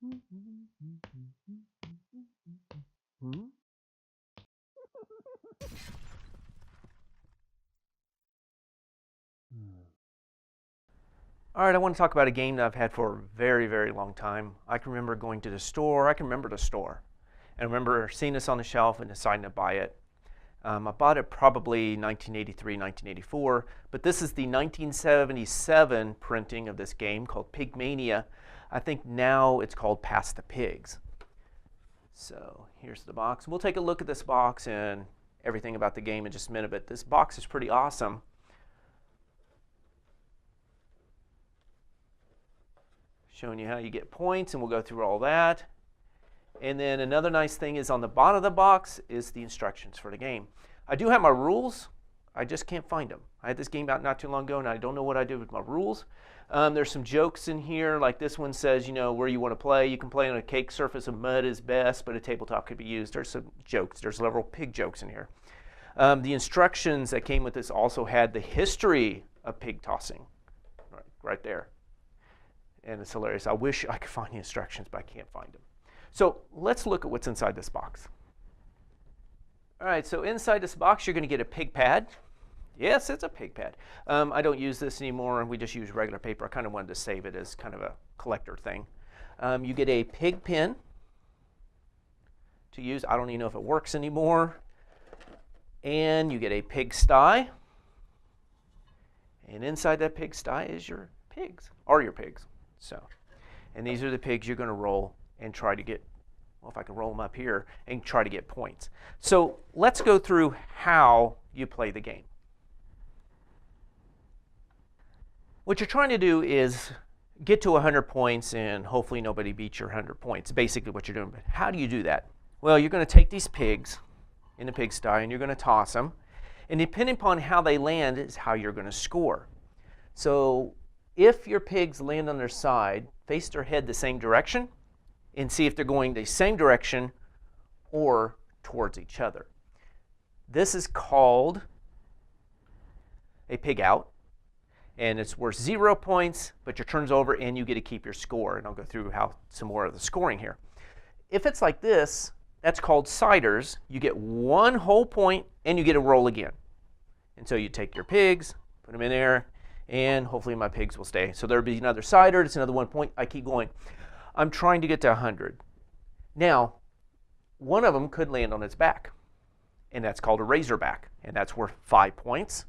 All right, I want to talk about a game that I've had for a very, very long time. I can remember going to the store. I can remember the store. And I remember seeing this on the shelf and deciding to buy it. I bought it probably 1983, 1984, but this is the 1977 printing of this game called Pig Mania. I think now it's called Pass the Pigs. So here's the box. We'll take a look at this box and everything about the game in just a minute, but this box is pretty awesome. Showing you how you get points, and we'll go through all that. And then another nice thing is on the bottom of the box is the instructions for the game. I do have my rules. I just can't find them. I had this game out not too long ago, and I don't know what I did with my rules. There's some jokes in here, like this one says, you know, where you want to play. You can play on a cake surface of mud is best, but a tabletop could be used. There's some jokes. There's several pig jokes in here. The instructions that came with this also had the history of pig tossing, right there. And it's hilarious. I wish I could find the instructions, but I can't find them. So let's look at what's inside this box. All right, so inside this box, you're going to get a pig pad. Yes, it's a pig pad. I don't use this anymore. We just use regular paper. I kind of wanted to save it as kind of a collector thing. You get a pig pen to use. I don't even know if it works anymore. And you get a pig sty. And inside that pig sty is your pigs, or your pigs. So, and these are the pigs you're going to roll and try to get, well, if I can roll them up here, and try to get points. So let's go through how you play the game. What you're trying to do is get to 100 points, and hopefully nobody beats your 100 points. Basically what you're doing. But how do you do that? Well, you're going to take these pigs in the pigsty, and you're going to toss them. And depending upon how they land is how you're going to score. So if your pigs land on their side, face their head the same direction and see if they're going the same direction or towards each other. This is called a pig out, and it's worth 0 points, but your turn's over and you get to keep your score. And I'll go through some more of the scoring here. If it's like this, that's called siders. You get 1 whole point and you get to roll again. And so you take your pigs, put them in there, and hopefully my pigs will stay. So there'll be another cider, it's another 1 point. I keep going. I'm trying to get to 100. Now, one of them could land on its back, and that's called a razorback, and that's worth 5 points.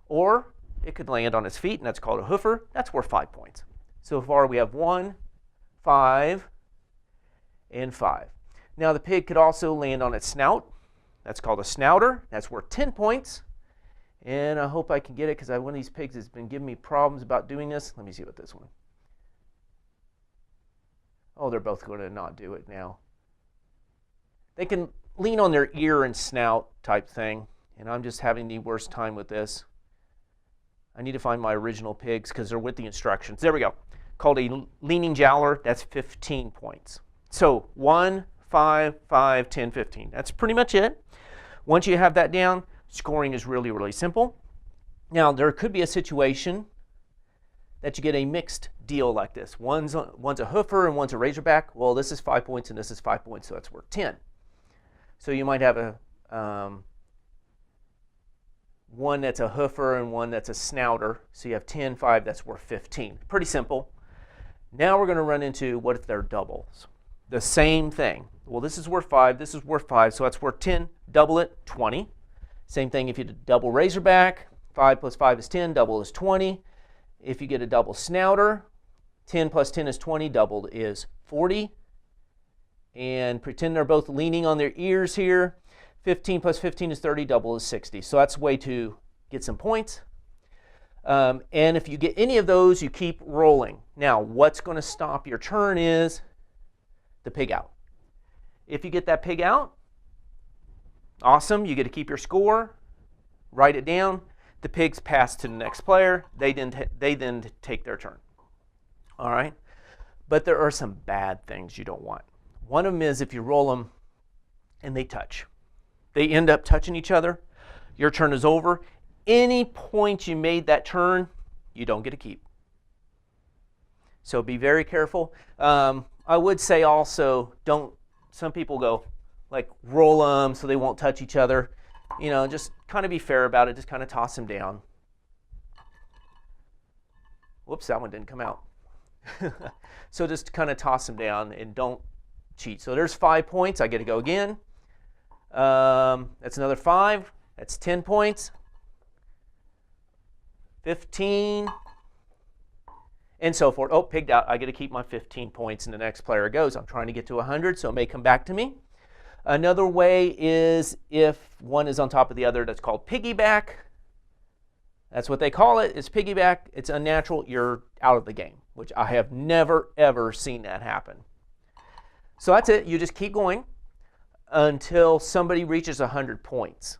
Or it could land on its feet, and that's called a hoofer. That's worth 5 points. So far we have 1, 5, and 5. Now the pig could also land on its snout. That's called a snouter. That's worth 10 points. And I hope I can get it because one of these pigs has been giving me problems about doing this. Let me see what this one. Oh, they're both going to not do it now. They can lean on their ear and snout type thing, and I'm just having the worst time with this. I need to find my original pigs because they're with the instructions. There we go. Called a leaning jowler. That's 15 points. So 1, 5, 5, 10, 15. That's pretty much it. Once you have that down, scoring is really, really simple. Now, there could be a situation that you get a mixed deal like this. One's a hoofer and one's a razorback. Well, this is 5 points and this is 5 points, so that's worth 10. So you might have a one that's a hoofer and one that's a snouter. So you have 10, 5, that's worth 15. Pretty simple. Now we're going to run into what if they're doubles. The same thing. Well, this is worth 5, this is worth 5, so that's worth 10. Double it, 20. Same thing if you did double razorback. 5 plus 5 is 10, double is 20. If you get a double snouter, 10 plus 10 is 20, doubled is 40. And pretend they're both leaning on their ears here. 15 plus 15 is 30, double is 60. So that's a way to get some points. And if you get any of those, you keep rolling. Now, what's going to stop your turn is the pig out. If you get that pig out, awesome, you get to keep your score, write it down. The pigs pass to the next player. They then take their turn. All right? But there are some bad things you don't want. One of them is if you roll them and they touch. They end up touching each other. Your turn is over. Any point you made that turn, you don't get to keep. So be very careful. I would say also, some people go, like, roll them so they won't touch each other. You know, just kind of be fair about it. Just kind of toss them down. Whoops, that one didn't come out. So just kind of toss them down and don't cheat. So there's 5 points. I get to go again. That's another 5. That's 10 points. 15. And so forth. Oh, pigged out. I get to keep my 15 points, and the next player goes. I'm trying to get to 100, so it may come back to me. Another way is if one is on top of the other, that's called piggyback. That's what they call it, is piggyback. It's unnatural. You're out of the game, which I have never, ever seen that happen. So that's it. You just keep going until somebody reaches 100 points.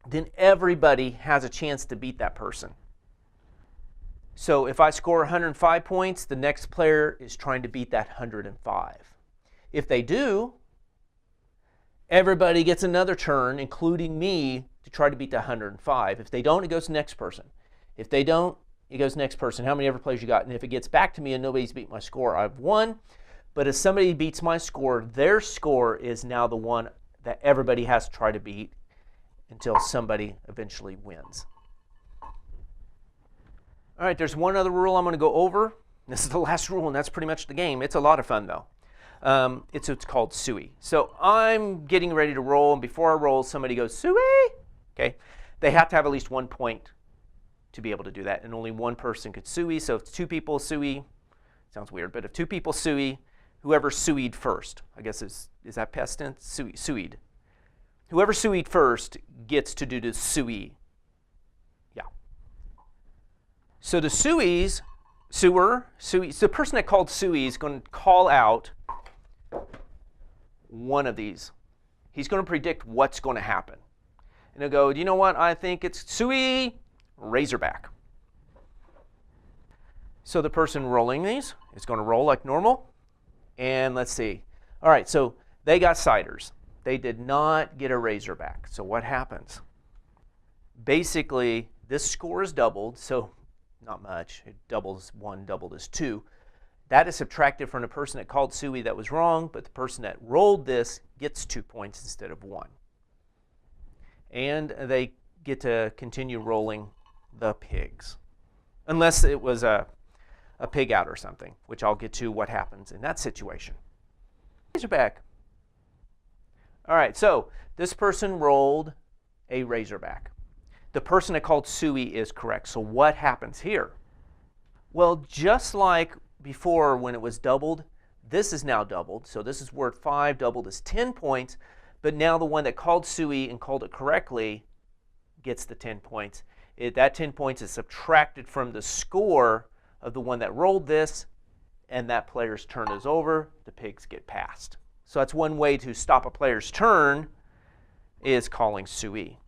Then everybody has a chance to beat that person. So if I score 105 points, the next player is trying to beat that 105. If they do, everybody gets another turn, including me, to try to beat the 105. If they don't, it goes to the next person. If they don't, it goes to the next person. How many ever plays you got? And if it gets back to me and nobody's beat my score, I've won. But if somebody beats my score, their score is now the one that everybody has to try to beat until somebody eventually wins. All right, there's one other rule I'm going to go over. This is the last rule, and that's pretty much the game. It's a lot of fun, though. It's called Suey. So I'm getting ready to roll, and before I roll, somebody goes, Suey! Okay, they have to have at least 1 point to be able to do that, and only one person could Suey. So if 2 people Suey, sounds weird, but if 2 people Suey, whoever Sueyed first, I guess is that past tense? Sueyed. Whoever Sueyed first gets to do the Suey. Yeah. So the Sueys, the person that called Suey is going to call out one of these. He's going to predict what's going to happen. And he'll go, do you know what? I think it's Suey Razorback. So the person rolling these is going to roll like normal. And let's see. All right, so they got ciders. They did not get a Razorback. So what happens? Basically, this score is doubled, so not much. It doubles 1, doubled is 2. That is subtracted from the person that called Suey that was wrong, but the person that rolled this gets 2 points instead of 1. And they get to continue rolling the pigs. Unless it was a pig out or something, which I'll get to what happens in that situation. Razorback. All right, so this person rolled a Razorback. The person that called Suey is correct. So what happens here? Well, just like before when it was doubled, this is now doubled. So this is worth 5, doubled is 10 points. But now the one that called Suey and called it correctly gets the 10 points. That 10 points is subtracted from the score of the one that rolled this, and that player's turn is over. The pigs get passed. So that's one way to stop a player's turn, is calling Suey.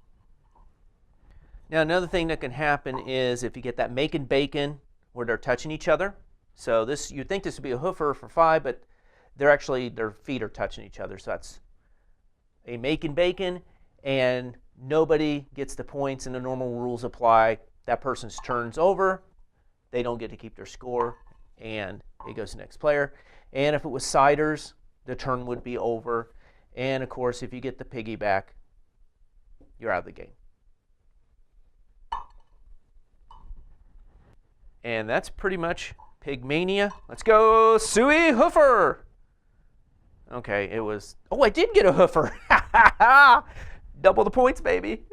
Now another thing that can happen is if you get that making bacon where they're touching each other. So this, you'd think this would be a hoofer for 5, but their feet are touching each other. So that's a making bacon, and nobody gets the points, and the normal rules apply. That person's turn's over. They don't get to keep their score, and it goes to the next player. And if it was ciders, the turn would be over. And of course, if you get the piggyback, you're out of the game. And that's pretty much Pig Mania. Let's go, Suey Hoofer. Okay, it was, oh, I did get a hoofer. Double the points, baby.